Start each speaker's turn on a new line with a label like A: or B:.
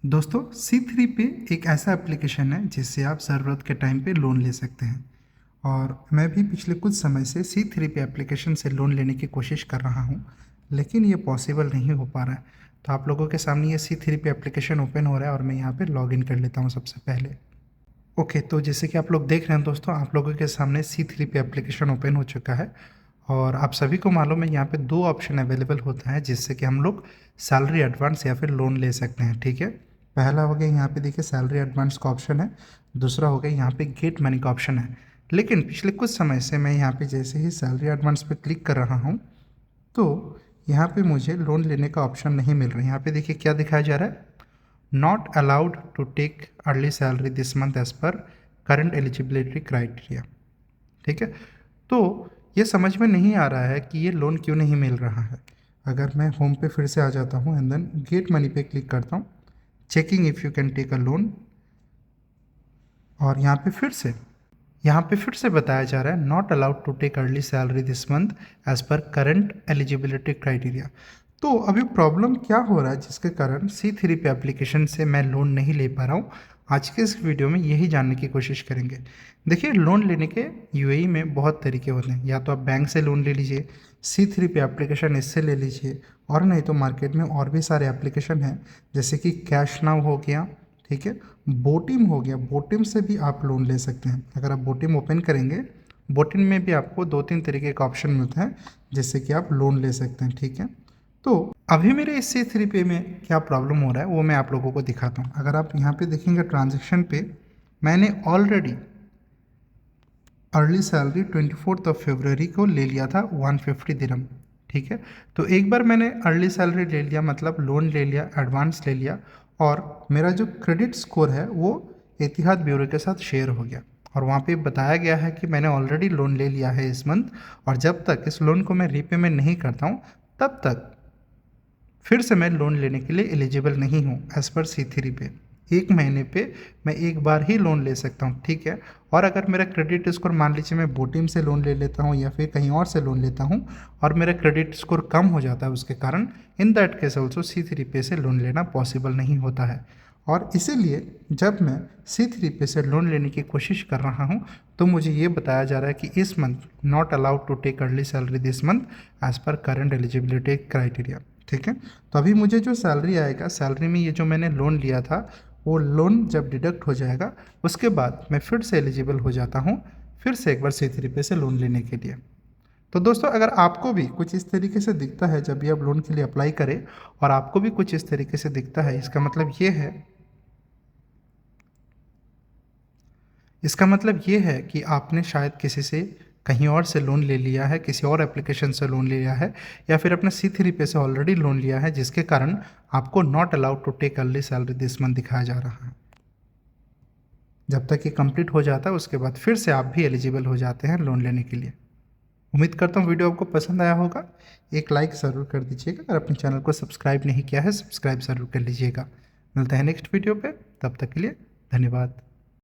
A: दोस्तों C3 पे एक ऐसा एप्लीकेशन है जिससे आप ज़रूरत के टाइम पे लोन ले सकते हैं। और मैं भी पिछले कुछ समय से C3 पे एप्लीकेशन से लोन लेने की कोशिश कर रहा हूँ, लेकिन ये पॉसिबल नहीं हो पा रहा है। तो आप लोगों के सामने ये C3 पे एप्लीकेशन ओपन हो रहा है और मैं यहाँ पे लॉगिन कर लेता हूँ सबसे पहले। ओके, तो जैसे कि आप लोग देख रहे हैं दोस्तों, आप लोगों के सामने C3 पे एप्लीकेशन ओपन हो चुका है। और आप सभी को मालूम है यहाँ पे दो ऑप्शन अवेलेबल होता है जिससे कि हम लोग सैलरी एडवांस या फिर लोन ले सकते हैं। ठीक है, पहला हो गया यहाँ पे देखिए सैलरी एडवांस का ऑप्शन है, दूसरा हो गया यहाँ पे गेट मनी का ऑप्शन है। लेकिन पिछले कुछ समय से मैं यहाँ पे जैसे ही सैलरी एडवांस पे क्लिक कर रहा हूँ तो यहाँ पे मुझे लोन लेने का ऑप्शन नहीं मिल रहा है। यहाँ पे देखिए क्या दिखाया जा रहा है, not allowed to take early salary this month as per current eligibility criteria. ठीक है, तो ये समझ में नहीं आ रहा है कि ये लोन क्यों नहीं मिल रहा है। अगर मैं होम पे फिर से आ जाता हूँ एंड देन गेट मनी पे क्लिक करता हूँ, checking if you can take a loan, और यहाँ पे फिर से बताया जा रहा है not allowed to take early salary this month as per current eligibility criteria. तो अभी प्रॉब्लम क्या हो रहा है जिसके कारण C3 पे एप्लीकेशन से मैं लोन नहीं ले पा रहा हूँ, आज के इस वीडियो में यही जानने की कोशिश करेंगे। देखिए, लोन लेने के UAE में बहुत तरीके होते हैं। या तो आप बैंक से लोन ले लीजिए, C3 पे एप्लीकेशन इससे ले लीजिए, और नहीं तो मार्केट में और भी सारे एप्लीकेशन हैं जैसे कि कैश नाउ हो गया, ठीक है, बोटिम हो गया। बोटिम से भी आप लोन ले सकते हैं। अगर आप बोटिम ओपन करेंगे, बोटिम में भी आपको 2-3 तरीके का ऑप्शन मिलता है जिससे कि आप लोन ले सकते हैं। ठीक है, तो अभी मेरे इस C3 पे में क्या प्रॉब्लम हो रहा है वो मैं आप लोगों को दिखाता हूँ। अगर आप यहाँ पे देखेंगे ट्रांजैक्शन पे, मैंने ऑलरेडी अर्ली सैलरी 24 फरवरी को ले लिया था 150 दिरहम। ठीक है, तो एक बार मैंने अर्ली सैलरी ले लिया, मतलब लोन ले लिया, एडवांस ले लिया, और मेरा जो क्रेडिट स्कोर है वो एतिहाद ब्यूरो के साथ शेयर हो गया। और वहाँ पे बताया गया है कि मैंने ऑलरेडी लोन ले लिया है इस मंथ, और जब तक इस लोन को मैं रीपेमेंट नहीं करता हूँ तब तक फिर से मैं लोन लेने के लिए एलिजिबल नहीं हूँ एज़ पर C3 पे। 1 महीने पे मैं एक बार ही लोन ले सकता हूँ। ठीक है, और अगर मेरा क्रेडिट स्कोर, मान लीजिए मैं बोटिम से लोन ले लेता हूँ या फिर कहीं और से लोन लेता हूँ और मेरा क्रेडिट स्कोर कम हो जाता है उसके कारण, in that case also C3 पे से लोन लेना पॉसिबल नहीं होता है। और इसीलिए जब मैं C3 पे से लोन लेने की कोशिश कर रहा हूँ तो मुझे ये बताया जा रहा है कि इस month not allowed to take early salary this month as per current eligibility criteria. ठीक है, तो अभी मुझे जो सैलरी आएगा, सैलरी में ये जो मैंने लोन लिया था वो लोन जब डिडक्ट हो जाएगा उसके बाद मैं फिर से एलिजिबल हो जाता हूँ फिर से एक बार C3 पे से लोन लेने के लिए। तो दोस्तों, अगर आपको भी कुछ इस तरीके से दिखता है जब भी आप लोन के लिए अप्लाई करें और आपको भी कुछ इस तरीके से दिखता है, इसका मतलब ये है कि आपने शायद किसी से कहीं और से लोन ले लिया है, किसी और एप्लीकेशन से लोन ले लिया है, या फिर अपने C3 पे से ऑलरेडी लोन लिया है जिसके कारण आपको not allowed to take early salary this month दिखाया जा रहा है। जब तक ये कंप्लीट हो जाता है उसके बाद फिर से आप भी एलिजिबल हो जाते हैं लोन लेने के लिए। उम्मीद करता हूँ वीडियो आपको पसंद आया होगा। एक लाइक ज़रूर कर दीजिएगा, अगर अपने चैनल को सब्सक्राइब नहीं किया है सब्सक्राइब ज़रूर कर लीजिएगा। मिलते हैं नेक्स्ट वीडियो पे, तब तक के लिए धन्यवाद।